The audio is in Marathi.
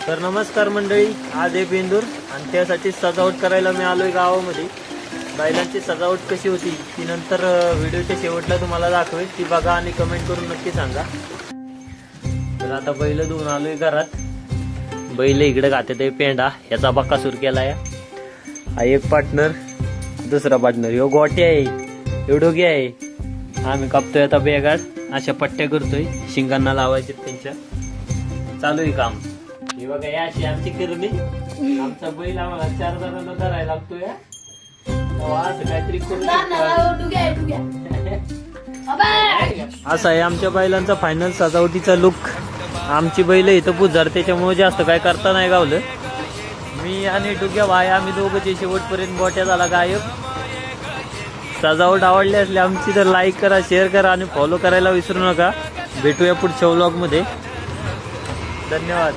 तर नमस्कार मंडळी, आज आहे बेंदूर आणि त्यासाठी सजावट करायला मी आलोय गावामध्ये. बैलांची सजावट कशी होती ती नंतर व्हिडिओच्या शेवटला तुम्हाला दाखवेल, ती बघा आणि कमेंट करून नक्की सांगा. तर आता बैल धुवून आलोय घरात. बैल इकडे घाते ते पेंडा याचा बक्कासूर केलाय. हा एक पार्टनर, दुसरा पार्टनर ह्यो गोट्या आहे, ह्यो डोगी आहे. आम्ही कापतोय आता बेगाड, अशा पट्ट्या करतोय, शिंगांना लावायचे त्यांच्या. चालू आहे काम. हे बघा या अशी आमची किरणी. आमचा बैल आम्हाला 4 जणांना धरायला लागतोय. असं काहीतरी करून असा आहे आमच्या बैलांचा फायनल सजावटीचा लुक. आमची बैल इथं पुजार, त्याच्यामुळे जास्त काय करता नाही गावलं. मी आणि डुग्या भाई आम्ही दोघं शेवटपर्यंत गोट्या झाला गायब. सजावट आवडली असली आमची तर लाईक करा, शेअर करा आणि फॉलो करायला विसरू नका. भेटूया पुढच्या व्लॉग मध्ये. धन्यवाद.